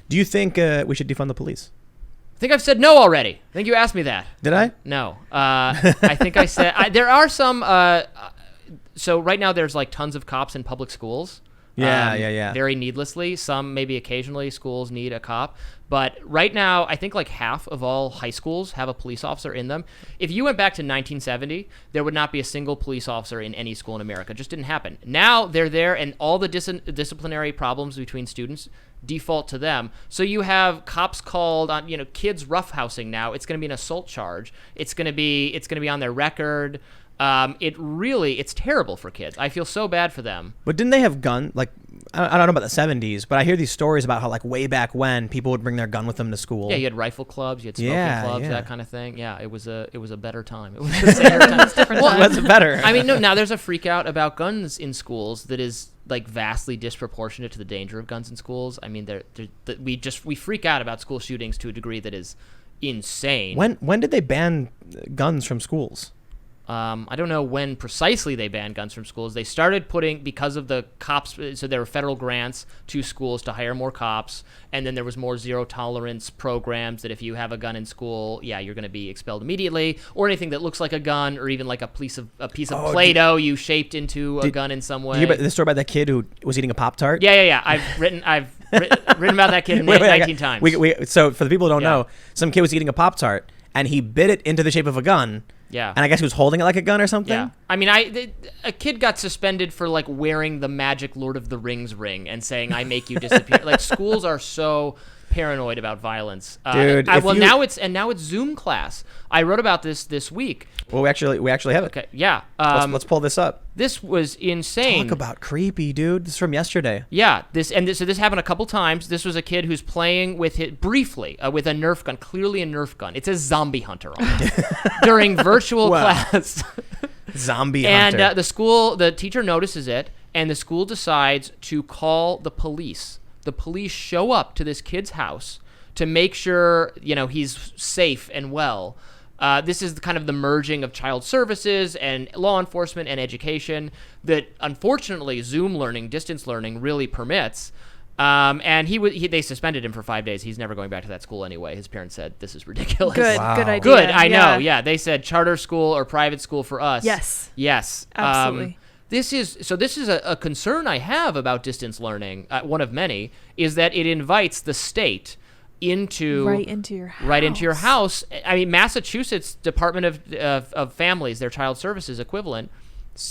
Do you think we should defund the police? I think I've said no already. I think you asked me that. Did I? No. I think I said there are some. So right now there's like tons of cops in public schools. Yeah. Very needlessly. Some maybe occasionally schools need a cop. But right now, I think like half of all high schools have a police officer in them. If you went back to 1970, there would not be a single police officer in any school in America. It just didn't happen. Now they're there, and all the disciplinary problems between students default to them. So you have cops called on, kids roughhousing now. It's going to be an assault charge. It's going to be on their record. It's terrible for kids. I feel so bad for them. But didn't they have gun? Like, I don't know about the 70s, but I hear these stories about how, like, way back when people would bring their gun with them to school. Yeah, you had rifle clubs, you had smoking clubs, that kind of thing. Yeah, it was a better time. It was a safer time. Different time. What's better? I mean, no. Now there's a freak out about guns in schools that is like vastly disproportionate to the danger of guns in schools. I mean, we freak out about school shootings to a degree that is insane. When did they ban guns from schools? I don't know when precisely they banned guns from schools. They started putting, because of the cops, so there were federal grants to schools to hire more cops, and then there was more zero tolerance programs that if you have a gun in school, you're going to be expelled immediately, or anything that looks like a gun, or even like a piece of Play-Doh you shaped into a gun in some way. Did you hear about the story about that kid who was eating a Pop-Tart? Yeah. I've written about that kid 19 times. So for the people who don't know, some kid was eating a Pop-Tart, and he bit it into the shape of a gun. Yeah. And I guess he was holding it like a gun or something? Yeah. I mean, a kid got suspended for, like, wearing the magic Lord of the Rings ring and saying, I make you disappear. Like, schools are so paranoid about violence. Dude, now it's Zoom class. I wrote about this week. Well, we actually have it. Okay, yeah. Let's pull this up. This was insane. Talk about creepy, dude. This is from yesterday. Yeah, this happened a couple times. This was a kid who's playing with it briefly with a Nerf gun, clearly a Nerf gun. It says Zombie Hunter on it during virtual class. Zombie Hunter. And the teacher notices it, and the school decides to call the police. The police show up to this kid's house to make sure he's safe and well. This is kind of the merging of child services and law enforcement and education that, unfortunately, Zoom learning, distance learning, really permits. And they suspended him for 5 days. He's never going back to that school anyway. His parents said, "This is ridiculous." Good, wow. Good idea. Good, I know. Yeah, they said charter school or private school for us. Yes, absolutely. This is a concern I have about distance learning. One of many is that it invites the state right into your house. I mean, Massachusetts Department of Families, their child services equivalent,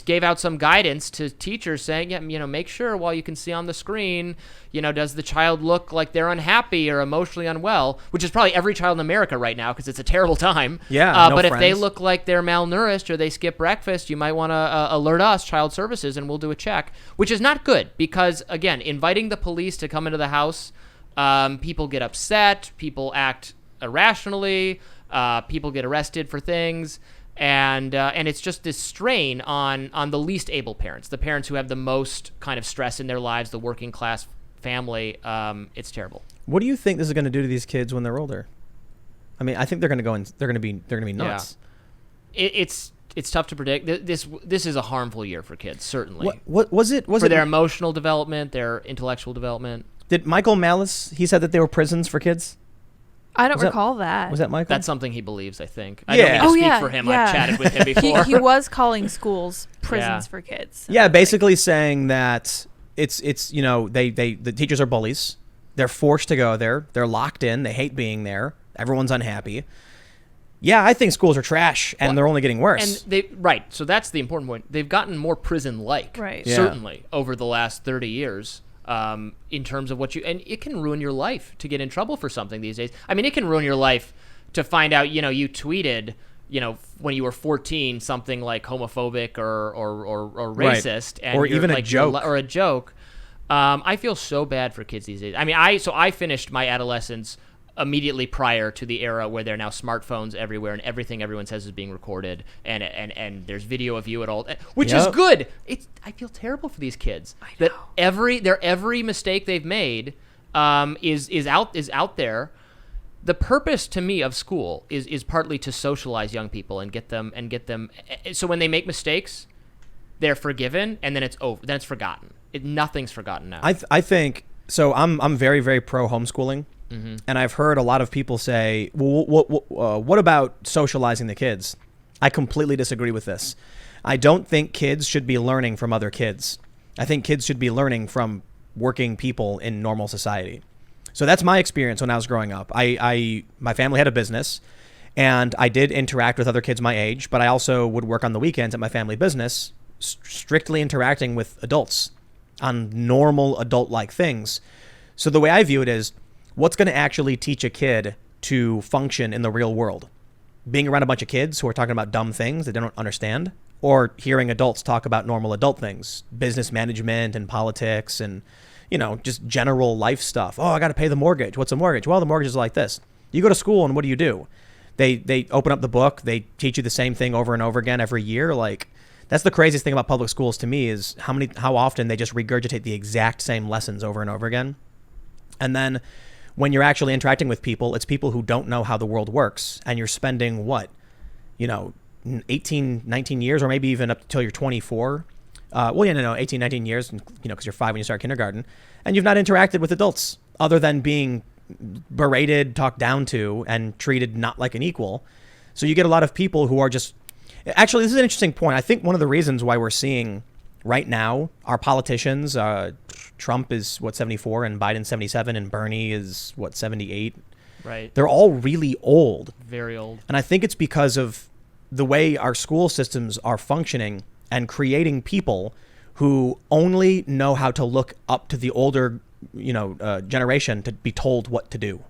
gave out some guidance to teachers saying, make sure while you can see on the screen, does the child look like they're unhappy or emotionally unwell, which is probably every child in America right now because it's a terrible time. Yeah, but if they look like they're malnourished or they skip breakfast, you might want to alert us, child services, and we'll do a check, which is not good because, again, inviting the police to come into the house, people get upset, people act irrationally, people get arrested for things. And it's just this strain on the least able parents, the parents who have the most kind of stress in their lives, the working class family. It's terrible. What do you think this is going to do to these kids when they're older? I mean, I think they're going to be nuts. Yeah. It's tough to predict. This is a harmful year for kids, certainly. What was it? For their emotional development, their intellectual development. Did Michael Malice? He said that they were prisons for kids. I don't recall that. Was that Michael? That's something he believes, I think. I don't mean to speak for him. I've chatted with him before. He was calling schools prisons for kids. Yeah, basically saying that it's the teachers are bullies. They're forced to go there. They're locked in. They hate being there. Everyone's unhappy. Yeah, I think schools are trash, and they're only getting worse. And so that's the important point. They've gotten more prison-like, certainly, over the last 30 years. In terms of and it can ruin your life to get in trouble for something these days. I mean, it can ruin your life to find out, you tweeted, when you were 14, something like homophobic or racist, and or even a joke. I feel so bad for kids these days. I mean, I finished my adolescence immediately prior to the era where there are now smartphones everywhere and everything everyone says is being recorded and there's video of you at all, which is good. I feel terrible for these kids that every mistake they've made is out there. The purpose to me of school is partly to socialize young people and get them so when they make mistakes, they're forgiven and then it's over. Then it's forgotten. Nothing's forgotten now. I think So I'm very, very pro homeschooling. Mm-hmm. And I've heard a lot of people say, well, what about socializing the kids? I completely disagree with this. I don't think kids should be learning from other kids. I think kids should be learning from working people in normal society. So that's my experience when I was growing up. My family had a business, and I did interact with other kids my age, but I also would work on the weekends at my family business, strictly interacting with adults on normal adult-like things. So the way I view it is, what's going to actually teach a kid to function in the real world? Being around a bunch of kids who are talking about dumb things that they don't understand, or hearing adults talk about normal adult things, business management and politics and, just general life stuff. Oh, I got to pay the mortgage. What's a mortgage? Well, the mortgage is like this. You go to school and what do? They open up the book. They teach you the same thing over and over again every year. Like, that's the craziest thing about public schools to me is how often they just regurgitate the exact same lessons over and over again. And then when you're actually interacting with people, it's people who don't know how the world works. And you're spending 18, 19 years, or maybe even up until you're 24. 18, 19 years, because you're 5 when you start kindergarten. And you've not interacted with adults other than being berated, talked down to, and treated not like an equal. So you get a lot of people who are just... Actually, this is an interesting point. I think one of the reasons why we're seeing right now our politicians, Trump is 74 and Biden 77 and Bernie is 78. Right. They're all really old. Very old. And I think it's because of the way our school systems are functioning and creating people who only know how to look up to the older, generation to be told what to do.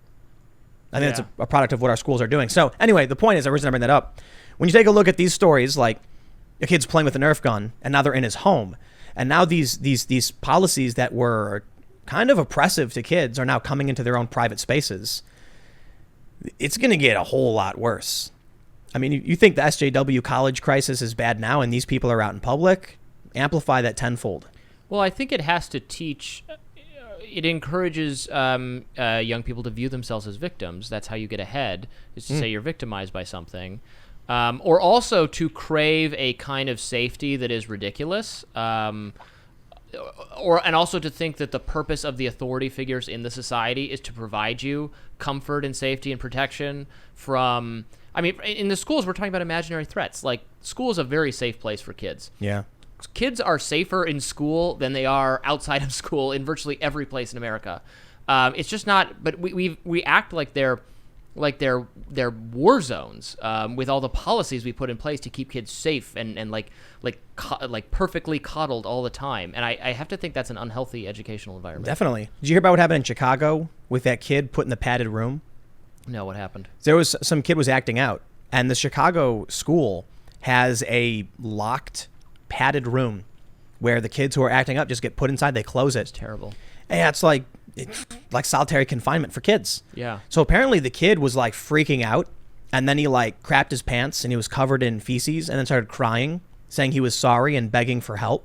I think that's a product of what our schools are doing. So anyway, the point is, the reason I bring that up, when you take a look at these stories, like a kid's playing with a Nerf gun and now they're in his home, and now these policies that were kind of oppressive to kids are now coming into their own private spaces. It's going to get a whole lot worse. I mean, you think the SJW college crisis is bad now and these people are out in public? Amplify that tenfold. Well, I think it has to teach... It encourages young people to view themselves as victims. That's how you get ahead, is to say you're victimized by something. Or also to crave a kind of safety that is ridiculous. And also to think that the purpose of the authority figures in the society is to provide you comfort and safety and protection from... I mean, in the schools, we're talking about imaginary threats. Like, school is a very safe place for kids. Yeah. Kids are safer in school than they are outside of school in virtually every place in America. It's just not... But we act like they're war zones with all the policies we put in place to keep kids safe and perfectly coddled all the time. And I have to think that's an unhealthy educational environment. Definitely. Did you hear about what happened in Chicago with that kid put in the padded room? No, what happened? There was some kid was acting out, and the Chicago school has a locked padded room where the kids who are acting up just get put inside. They close it. It's terrible. And it's like solitary confinement for kids. Yeah. So apparently the kid was like freaking out, and then he like crapped his pants and he was covered in feces and then started crying, saying he was sorry and begging for help.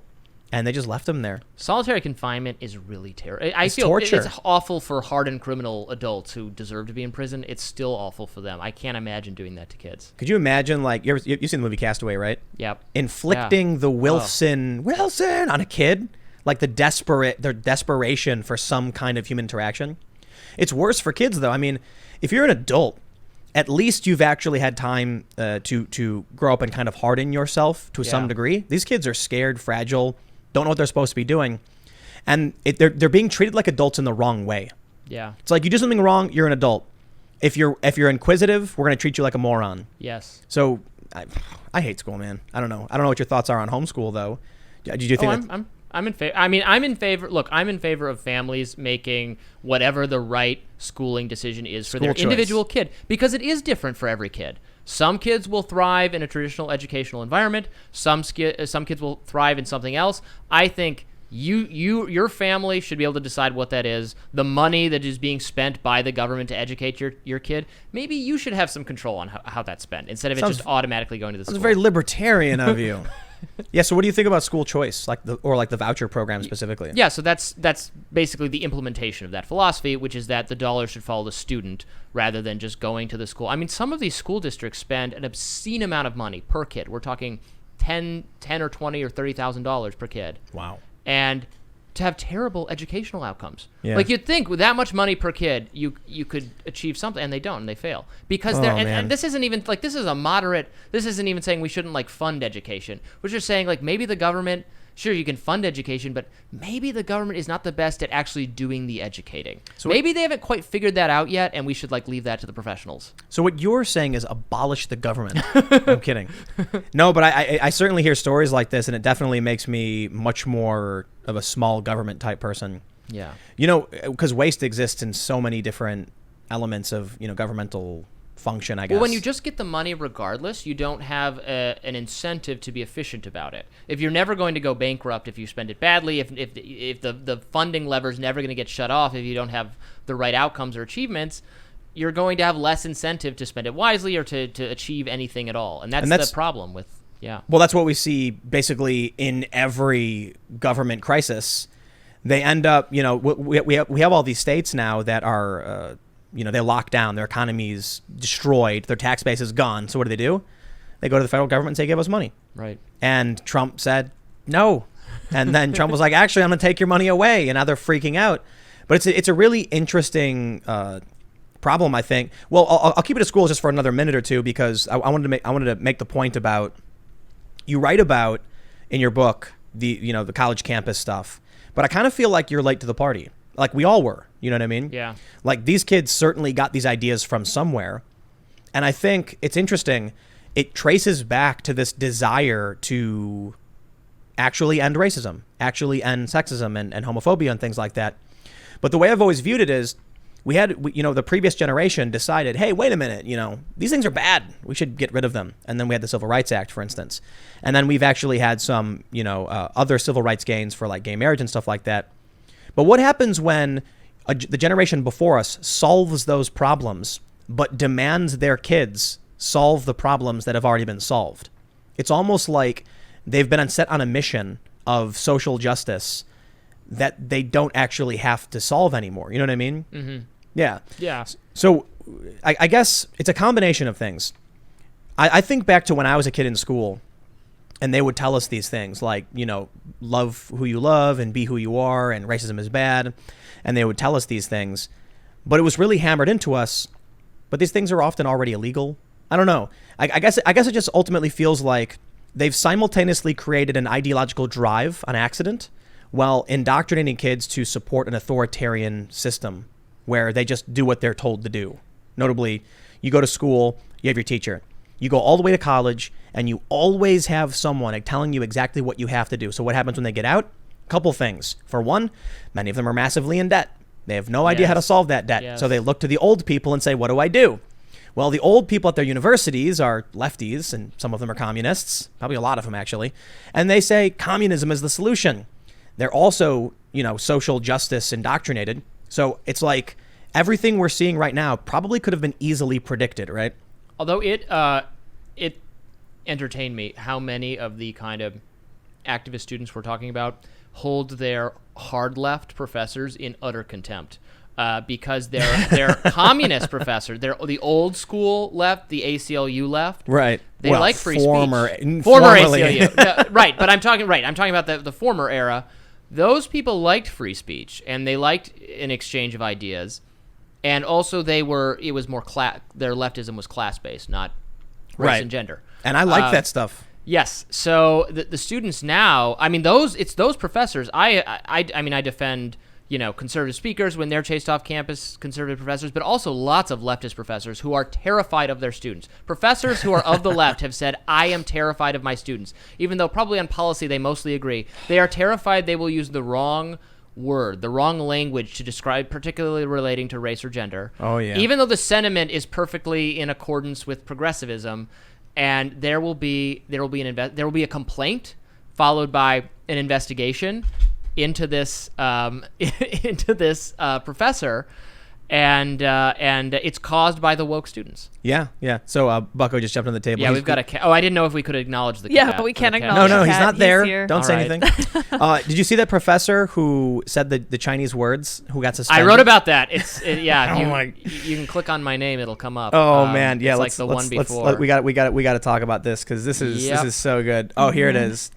And they just left him there. Solitary confinement is really terrible. I It's feel torture. It's awful for hardened criminal adults who deserve to be in prison. It's still awful for them. I can't imagine doing that to kids. Could you imagine, like, you've seen the movie Castaway, right? Yep. Inflicting the Wilson on a kid, like the desperation for some kind of human interaction. It's worse for kids, though. I mean, if you're an adult, at least you've actually had time to grow up and kind of harden yourself to some degree. These kids are scared, fragile, don't know what they're supposed to be doing, and they're being treated like adults in the wrong way. Yeah. It's like you do something wrong, you're an adult. If you're inquisitive, we're going to treat you like a moron. Yes. So I hate school, man. I don't know what your thoughts are on homeschool, though. Did you think I'm in favor. I mean, I'm in favor. Look, I'm in favor of families making whatever the right schooling decision is for their individual kid, because it is different for every kid. Some kids will thrive in a traditional educational environment. Some kids will thrive in something else. I think your family should be able to decide what that is. The money that is being spent by the government to educate your kid, maybe you should have some control on how that's spent instead of it just automatically going to the school. That's very libertarian of you. Yeah, so what do you think about school choice, like the voucher program specifically? Yeah, so that's basically the implementation of that philosophy, which is that the dollar should follow the student rather than just going to the school. I mean, some of these school districts spend an obscene amount of money per kid. We're talking $10 or $20 or $30,000 per kid. Wow. And to have terrible educational outcomes. Yeah. Like you'd think with that much money per kid, you could achieve something, and they don't, and they fail because they're. And this isn't even like this is a moderate. This isn't even saying we shouldn't like fund education. We're just saying like maybe the government. Sure, you can fund education, but maybe the government is not the best at actually doing the educating. So maybe they haven't quite figured that out yet, and we should like leave that to the professionals. So what you're saying is abolish the government. I'm kidding. No, but I certainly hear stories like this, and it definitely makes me much more of a small government type person. Yeah. You know, because waste exists in so many different elements of, governmental function, I guess. Well, when you just get the money regardless, you don't have an incentive to be efficient about it. If you're never going to go bankrupt if you spend it badly, if the funding lever is never going to get shut off if you don't have the right outcomes or achievements, you're going to have less incentive to spend it wisely or to achieve anything at all. And that's the problem with, yeah. Well, that's what we see basically in every government crisis. They end up, we have all these states now that are... they lock down, their economy's destroyed, their tax base is gone. So what do? They go to the federal government and say, give us money. Right. And Trump said, no. And then Trump was like, actually, I'm going to take your money away. And now they're freaking out. But it's a really interesting problem, I think. Well, I'll keep it at school just for another minute or two because I wanted to make the point about, you write about in your book, the college campus stuff. But I kind of feel like you're late to the party. Like we all were, you know what I mean? Yeah. Like these kids certainly got these ideas from somewhere. And I think it's interesting. It traces back to this desire to actually end racism, actually end sexism and homophobia and things like that. But the way I've always viewed it is the previous generation decided, hey, wait a minute, these things are bad. We should get rid of them. And then we had the Civil Rights Act, for instance. And then we've actually had some, other civil rights gains for like gay marriage and stuff like that. But what happens when the generation before us solves those problems, but demands their kids solve the problems that have already been solved? It's almost like they've been set on a mission of social justice that they don't actually have to solve anymore. You know what I mean? Mm-hmm. Yeah. Yeah. So I guess it's a combination of things. I think back to when I was a kid in school, and they would tell us these things like, love who you love and be who you are, and racism is bad. And they would tell us these things, but it was really hammered into us. But these things are often already illegal. I don't know. I guess it just ultimately feels like they've simultaneously created an ideological drive on accident while indoctrinating kids to support an authoritarian system where they just do what they're told to do. Notably, you go to school, you have your teacher. You go all the way to college, and you always have someone telling you exactly what you have to do. So what happens when they get out? Couple things. For one, many of them are massively in debt. They have no idea how to solve that debt. Yes. So they look to the old people and say, what do I do? Well, the old people at their universities are lefties, and some of them are communists, probably a lot of them actually. And they say communism is the solution. They're also, social justice indoctrinated. So it's like everything we're seeing right now probably could have been easily predicted, right? Although it entertained me how many of the kind of activist students we're talking about hold their hard left professors in utter contempt because they're communist professors. They're the old school left, the ACLU left. Right. They like free speech. Former ACLU. No, right, but I'm talking about the former era. Those people liked free speech and they liked an exchange of ideas. And also their leftism was class-based, not race and gender. And I like that stuff. Yes. So the students now, it's those professors. I defend, conservative speakers when they're chased off campus, conservative professors, but also lots of leftist professors who are terrified of their students. Professors who are of the left have said, I am terrified of my students, even though probably on policy they mostly agree. They are terrified they will use the wrong word, the wrong language to describe, particularly relating to race or gender. Oh yeah. Even though the sentiment is perfectly in accordance with progressivism, and there will be a complaint followed by an investigation into this professor, and it's caused by the woke students. Yeah. So Bucko just jumped on the table. Yeah, we've got a cat. Oh, I didn't know if we could acknowledge the cat. Yeah, but we can't acknowledge No, the he's cat. not there. Here. Don't say right. anything. Did you see that professor who said the Chinese words who got suspended? I wrote about that. If you can click on my name, it'll come up. Oh man, yeah. It's like the one before. We got to talk about this because this is so good. Oh, here it is.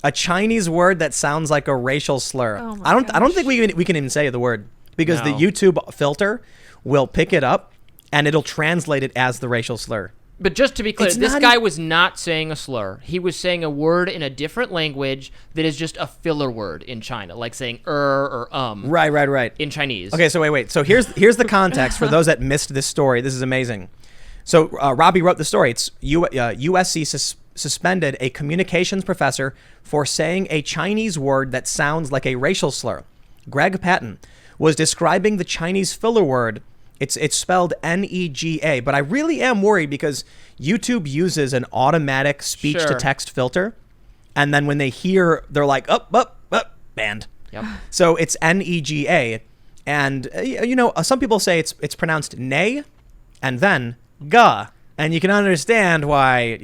A Chinese word that sounds like a racial slur. Oh I don't gosh. think we can even say the word because the No. YouTube filter will pick it up and it'll translate it as the racial slur. But just to be clear, It's this not guy e- was not saying a slur. He was saying a word in a different language that is just a filler word in China, like saying or Right. in Chinese. Okay, so wait. So here's the context for those that missed this story. This is amazing. So Robby wrote the story. It's USC suspended a communications professor for saying a Chinese word that sounds like a racial slur. Greg Patton was describing the Chinese filler word. It's spelled NEGA, but I really am worried because YouTube uses an automatic speech-to-text filter, and then when they hear, they're like, up, banned. Yep. So it's NEGA, and some people say it's pronounced nay, and then ga, and you can understand why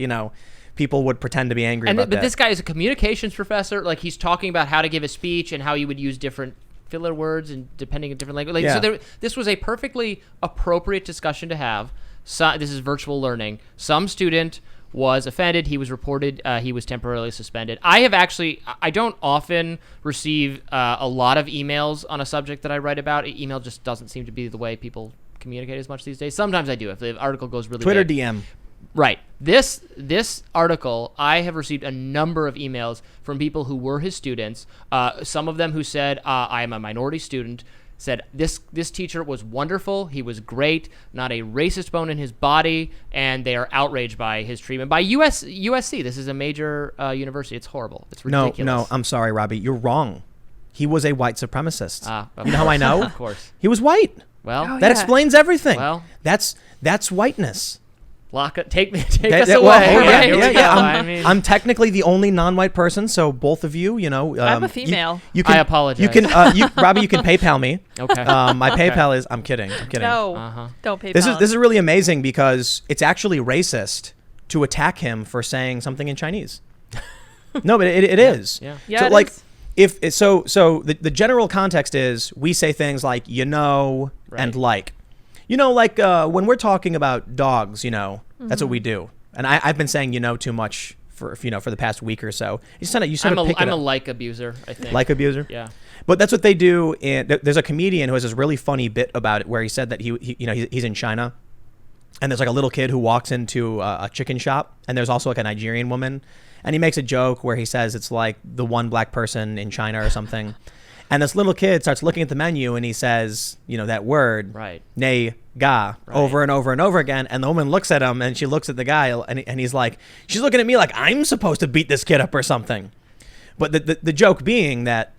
people would pretend to be angry about But that. this guy is a communications professor. Like, he's talking about how to give a speech and how he would use different filler words and depending on different language. Yeah. So this was a perfectly appropriate discussion to have. So, this is virtual learning. Some student was offended. He was reported. He was temporarily suspended. I don't often receive a lot of emails on a subject that I write about. Email just doesn't seem to be the way people communicate as much these days. Sometimes I do if the article goes really Twitter big. DM. Right. This article, I have received a number of emails from people who were his students. Some of them who said, I am a minority student, said this teacher was wonderful. He was great, not a racist bone in his body, and they are outraged by his treatment. By USC, this is a major university. It's horrible. It's ridiculous. No, I'm sorry, Robby. You're wrong. He was a white supremacist. Of You know how I know? Of course. He was white. Well, Oh, That yeah. explains everything. Well. That's whiteness. take us That- away. well, Yeah, here we go. I'm technically the only non-white person, so both of you, I'm a female. You can, I apologize. You can, Robby, you can PayPal me. Okay. My PayPal is. I'm kidding. No, Uh-huh. don't pay. This is really amazing because it's actually racist to attack him for saying something in Chinese. No, but it is. Yeah. Yeah, So it like, is. if so the general context is we say things like and Right. like. When we're talking about dogs, that's what we do. And I've been saying too much for the past week or so. You sort of pick it I'm a up. like abuser, I think. Like abuser. Yeah. But that's what they do. And there's a comedian who has this really funny bit about it where he said that he's in China, and there's like a little kid who walks into a chicken shop, and there's also like a Nigerian woman, and he makes a joke where he says it's like the one black person in China or something. And this little kid starts looking at the menu and he says, that word, Right. nay, ga, Right. over and over and over again. And the woman looks at him and she looks at the guy and he's like, she's looking at me like I'm supposed to beat this kid up or something. But the joke being that,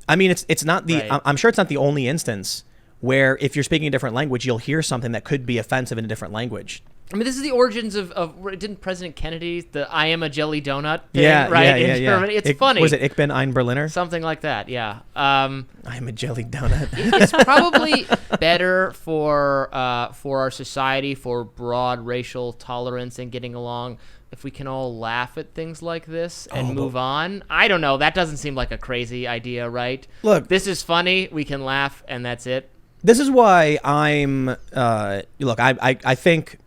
I mean, it's not the, Right. I'm sure it's not the only instance where if you're speaking a different language, you'll hear something that could be offensive in a different language. I mean, this is the origins of didn't President Kennedy, the I am a jelly donut thing, Yeah, right? yeah, in yeah. Germany? It's funny. Was it Ich bin ein Berliner? Something like that, yeah. I'm a jelly donut. It's probably better for our society, for broad racial tolerance and getting along, if we can all laugh at things like this and move on. I don't know. That doesn't seem like a crazy idea, right? Look. This is funny. We can laugh, and that's it. This is why I'm, I think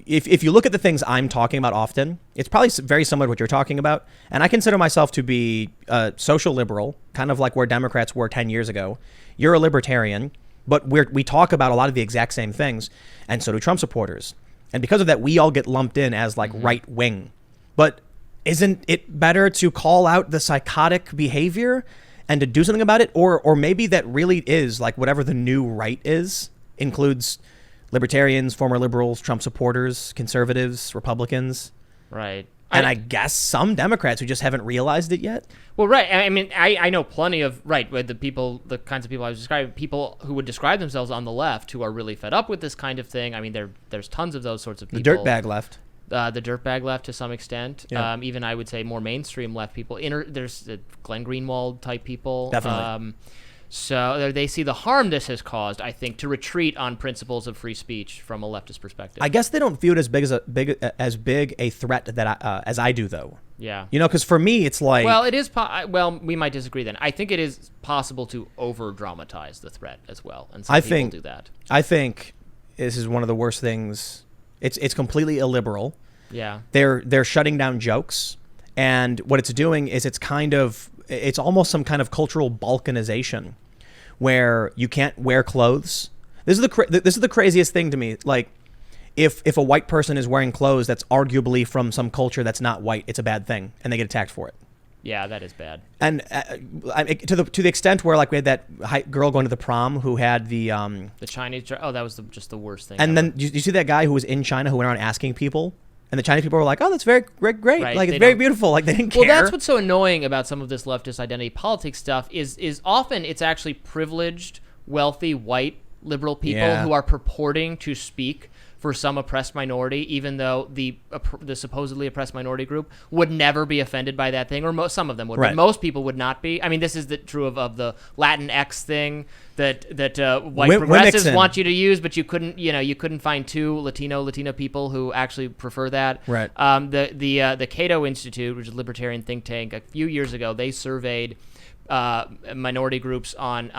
if you look at the things I'm talking about often, it's probably very similar to what you're talking about. And I consider myself to be a social liberal, kind of like where Democrats were 10 years ago. You're a libertarian, but we talk about a lot of the exact same things. And so do Trump supporters. And because of that, we all get lumped in as like right wing. But isn't it better to call out the psychotic behavior and to do something about it? Or maybe that really is like whatever the new right is, includes libertarians, former liberals, Trump supporters, conservatives, Republicans. Right. And I guess some Democrats who just haven't realized it yet. Well, right. I mean, I know plenty of, with the kinds of people I was describing, people who would describe themselves on the left who are really fed up with this kind of thing. I mean, there's tons of those sorts of The people. dirtbag left. The dirtbag left to some extent. Yeah. Even I would say more mainstream left people. There's Glenn Greenwald type people. Definitely. So they see the harm this has caused, I think, to retreat on principles of free speech from a leftist perspective. I guess they don't view it as big a threat that as I do, though. Yeah. Because for me, it's like, Well, it is. Well, we might disagree then. I think it is possible to over dramatize the threat as well, and some people do that. I think this is one of the worst things. It's completely illiberal. Yeah. They're shutting down jokes, And what it's doing is it's almost some kind of cultural balkanization where you can't wear clothes. This is the craziest thing to me. Like, if a white person is wearing clothes that's arguably from some culture that's not white, it's a bad thing, and they get attacked for it. Yeah, that is bad. And to the extent where, like, we had that girl going to the prom who had the Chinese. Oh, that was just the worst thing. And ever. then you see that guy who was in China who went around asking people, and the Chinese people were like, "Oh, that's very great, Right, like it's very beautiful." Like, they didn't care. Well, that's what's so annoying about some of this leftist identity politics stuff is often it's actually privileged, wealthy, white liberal people who are purporting to speak for some oppressed minority, even though the supposedly oppressed minority group would never be offended by that thing, or some of them would, but most people would not be. I mean, this is true of the Latinx thing that white progressives want you to use, but you couldn't find two Latino people who actually prefer that. Right. The Cato Institute, which is a libertarian think tank, a few years ago, they surveyed minority groups on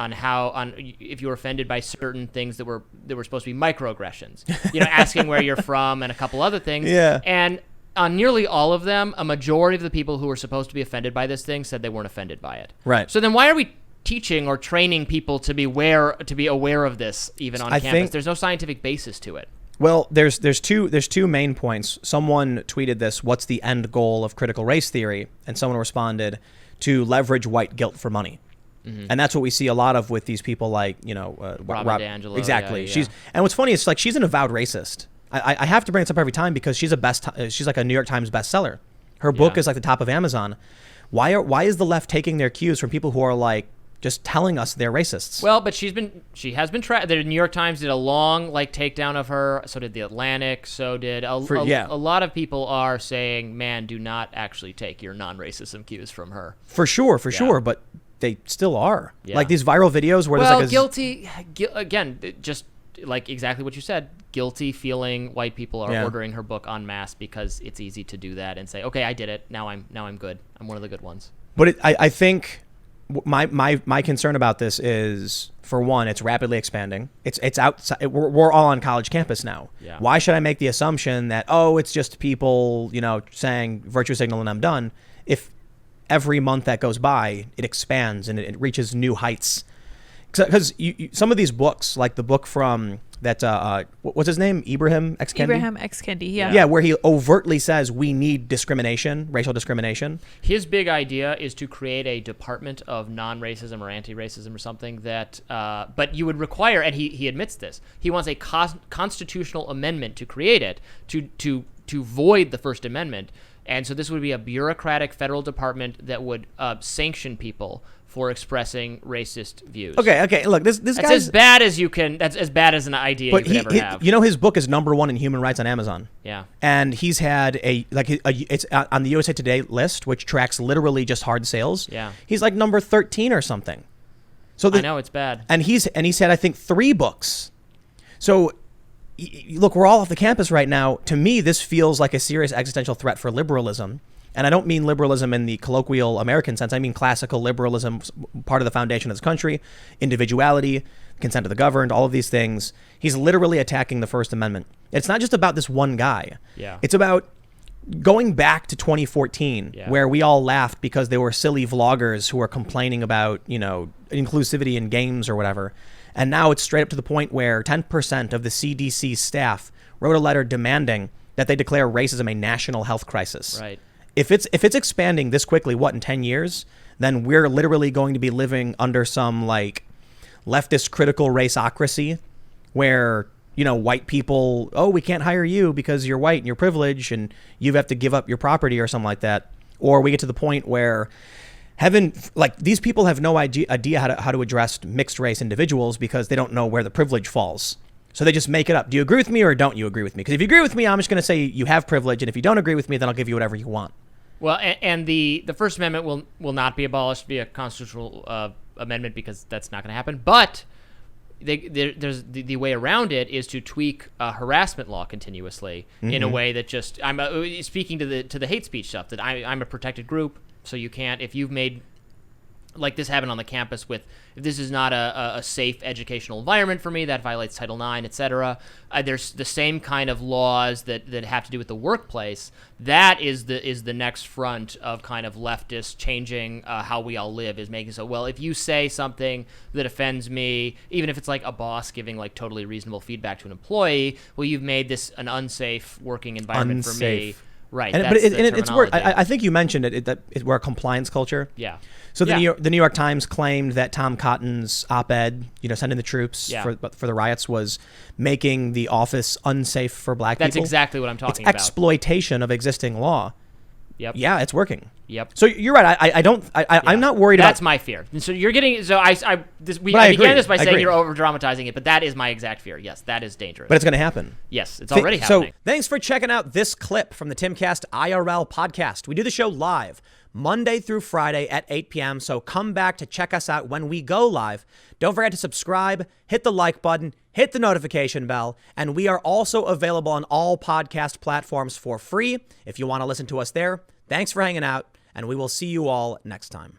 if you were offended by certain things that were supposed to be microaggressions, asking where you're from and a couple other things. Yeah. And on nearly all of them, a majority of the people who were supposed to be offended by this thing said they weren't offended by it. Right. So then why are we teaching or training people to be aware of this even on campus? There's no scientific basis to it. Well, there's two main points. Someone tweeted this: "What's the end goal of critical race theory?" And someone responded, to leverage white guilt for money. Mm-hmm. And that's what we see a lot of with these people like, Robby D'Angelo. Exactly. Yeah. And what's funny is, like, she's an avowed racist. I have to bring this up every time because she's like a New York Times bestseller. Her book is like the top of Amazon. Why is the left taking their cues from people who are like just telling us they're racists? Well, but she has been the New York Times did a long takedown of her. So did the Atlantic. So did a lot of people are saying, man, do not actually take your non-racism cues from her. For sure. But they still are. Yeah. Like these viral videos where there's guilty again, just like exactly what you said. Guilty feeling white people are ordering her book en masse because it's easy to do that and say, okay, I did it. Now I'm good. I'm one of the good ones. But I think my concern about this is, for one, it's rapidly expanding. It's outside. We're all on college campus now. Yeah. Why should I make the assumption that it's just people saying virtue signal and I'm done? If every month that goes by, it expands and it reaches new heights. Because some of these books, like the book from that, what's his name? Ibrahim X. Kendi? Ibrahim X. Kendi, yeah. Yeah, where he overtly says we need discrimination, racial discrimination. His big idea is to create a department of non-racism or anti-racism or something that, but you would require, and he admits this, he wants a constitutional amendment to create it, to void the First Amendment. And so this would be a bureaucratic federal department that would sanction people for expressing racist views. Okay. Look, this guy's as bad as you can. That's as bad as an idea you could ever have. His book is #1 in human rights on Amazon. Yeah. And he's had it's on the USA Today list, which tracks literally just hard sales. Yeah. He's like number 13 or something. So I know it's bad. And he's had I think 3 books. So look, we're all off the campus right now. To me, this feels like a serious existential threat for liberalism. And I don't mean liberalism in the colloquial American sense. I mean classical liberalism, part of the foundation of this country, individuality, consent of the governed, all of these things. He's literally attacking the First Amendment. It's not just about this one guy. Yeah. It's about going back to 2014, where we all laughed because there were silly vloggers who were complaining about, inclusivity in games or whatever. And now it's straight up to the point where 10% of the CDC staff wrote a letter demanding that they declare racism a national health crisis. Right. If it's expanding this quickly, in 10 years, then we're literally going to be living under some leftist critical raceocracy where, white people, we can't hire you because you're white and you're privileged and you have to give up your property or something like that. Or we get to the point where these people have no idea how to address mixed race individuals because they don't know where the privilege falls. So they just make it up. Do you agree with me or don't you agree with me? Because if you agree with me, I'm just going to say you have privilege. And if you don't agree with me, then I'll give you whatever you want. Well, and the First Amendment will not be abolished via constitutional amendment because that's not going to happen. But there's the way around it is to tweak harassment law continuously in a way that just I'm speaking to the hate speech stuff that I'm a protected group, so you can't if you've made like this happened on the campus with, if this is not a safe educational environment for me, that violates Title IX, etc. There's the same kind of laws that have to do with the workplace. That is the next front of kind of leftists changing how we all live, is making so, well, if you say something that offends me, even if it's like a boss giving like totally reasonable feedback to an employee, well, you've made this an unsafe working environment for me. Right. And, but it's where I think you mentioned it, we're a compliance culture. Yeah. So the New York Times claimed that Tom Cotton's op-ed, sending the troops for the riots, was making the office unsafe for black people. That's exactly what I'm talking about. It's exploitation of existing law. Yep. Yeah, it's working. Yep. So you're right. I'm not worried about. That's my fear. And so you're getting. So I began this by saying you're over dramatizing it, but that is my exact fear. Yes, that is dangerous. But it's going to happen. Yes, it's already happening. So thanks for checking out this clip from the Timcast IRL podcast. We do the show live Monday through Friday at 8 p.m. So come back to check us out when we go live. Don't forget to subscribe, hit the like button, hit the notification bell, and we are also available on all podcast platforms for free if you want to listen to us there. Thanks for hanging out, and we will see you all next time.